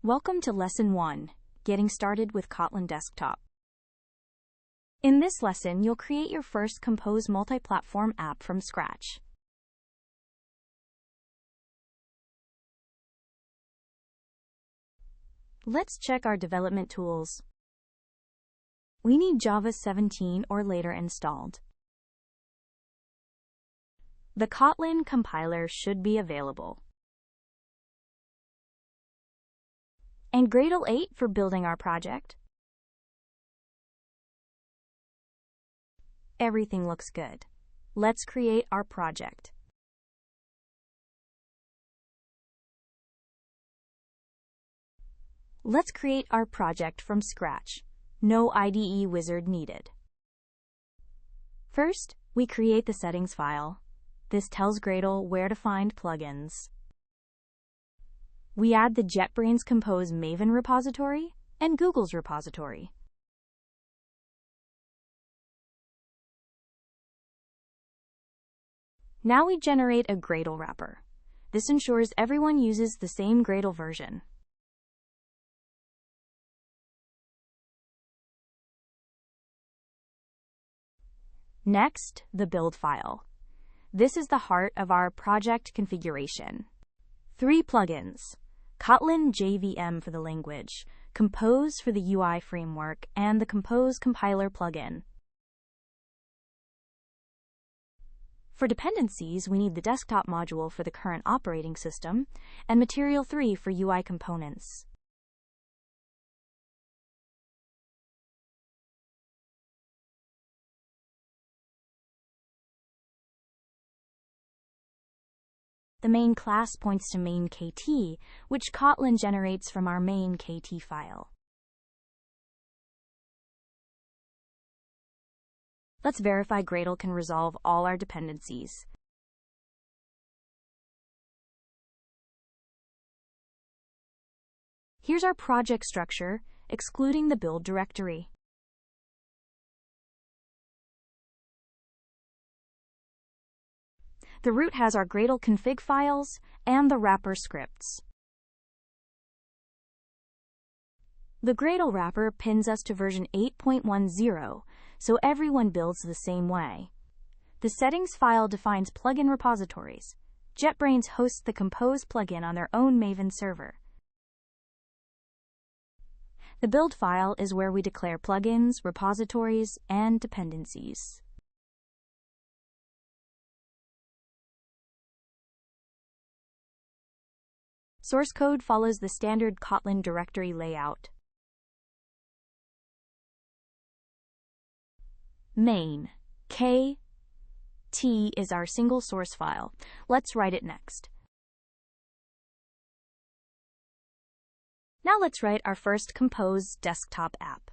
Welcome to Lesson 1, Getting Started with Kotlin Desktop. In this lesson, you'll create your first Compose Multiplatform app from scratch. Let's check our development tools. We need Java 17 or later installed. The Kotlin compiler should be available. And Gradle 8 for building our project. Everything looks good. Let's create our project. Let's create our project from scratch. No IDE wizard needed. First, we create the settings file. This tells Gradle where to find plugins. We add the JetBrains Compose Maven repository and Google's repository. Now we generate a Gradle wrapper. This ensures everyone uses the same Gradle version. Next, the build file. This is the heart of our project configuration. 3 plugins: Kotlin JVM for the language, Compose for the UI framework, and the Compose compiler plugin. For dependencies, we need the desktop module for the current operating system and Material3 for UI components. The main class points to Main.kt, which Kotlin generates from our Main.kt file. Let's verify Gradle can resolve all our dependencies. Here's our project structure, excluding the build directory. The root has our Gradle config files and the wrapper scripts. The Gradle wrapper pins us to version 8.10, so everyone builds the same way. The settings file defines plugin repositories. JetBrains hosts the Compose plugin on their own Maven server. The build file is where we declare plugins, repositories, and dependencies. Source code follows the standard Kotlin directory layout. Main.kt is our single source file. Let's write it next. Now let's write our first Compose desktop app.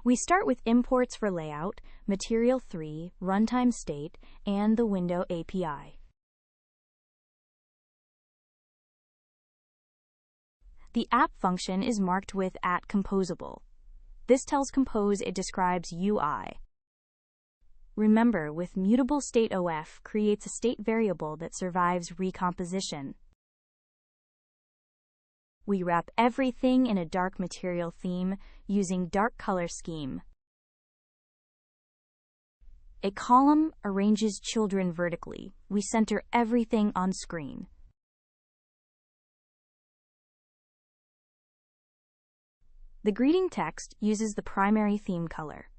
We start with imports for layout, Material3, runtime state, and the window API. The app function is marked with @composable. This tells Compose it describes UI. Remember, with mutableStateOf creates a state variable that survives recomposition. We wrap everything in a dark material theme using dark color scheme. A column arranges children vertically. We center everything on screen. The greeting text uses the primary theme color.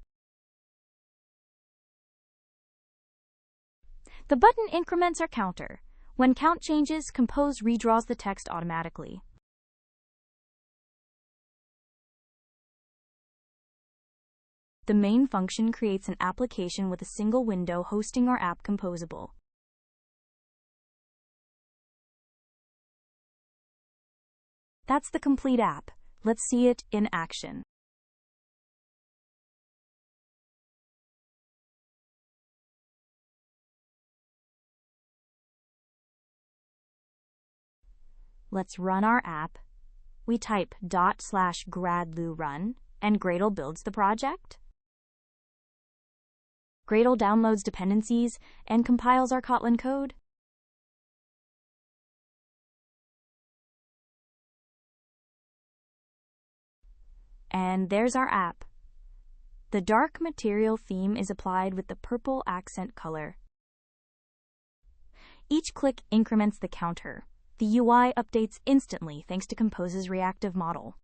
The button increments our counter. When count changes, Compose redraws the text automatically. The main function creates an application with a single window hosting our app composable. That's the complete app. Let's see it in action. Let's run our app. We type /gradlew run, and Gradle builds the project. Gradle downloads dependencies and compiles our Kotlin code. And there's our app. The dark material theme is applied with the purple accent color. Each click increments the counter. The UI updates instantly thanks to Compose's reactive model.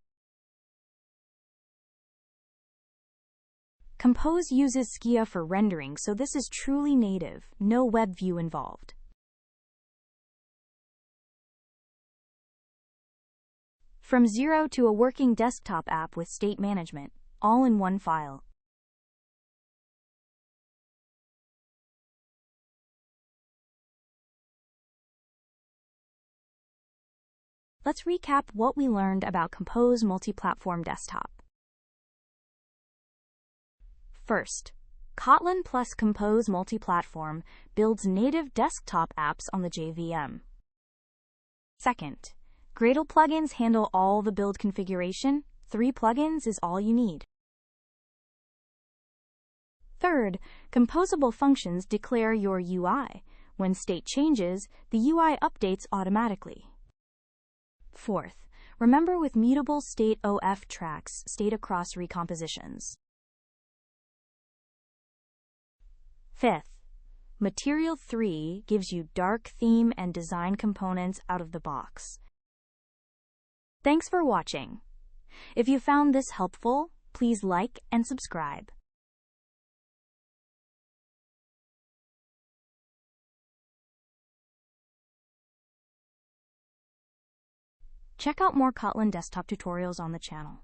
Compose uses Skia for rendering, so this is truly native, no web view involved. From zero to a working desktop app with state management, all in one file. Let's recap what we learned about Compose Multiplatform Desktop. First, Kotlin plus Compose Multiplatform builds native desktop apps on the JVM. Second, Gradle plugins handle all the build configuration. 3 plugins is all you need. Third, composable functions declare your UI. When state changes, the UI updates automatically. Fourth, remember with mutableStateOf tracks state across recompositions. Fifth, Material3 gives you dark theme and design components out of the box. Thanks for watching. If you found this helpful, please like and subscribe. Check out more Kotlin desktop tutorials on the channel.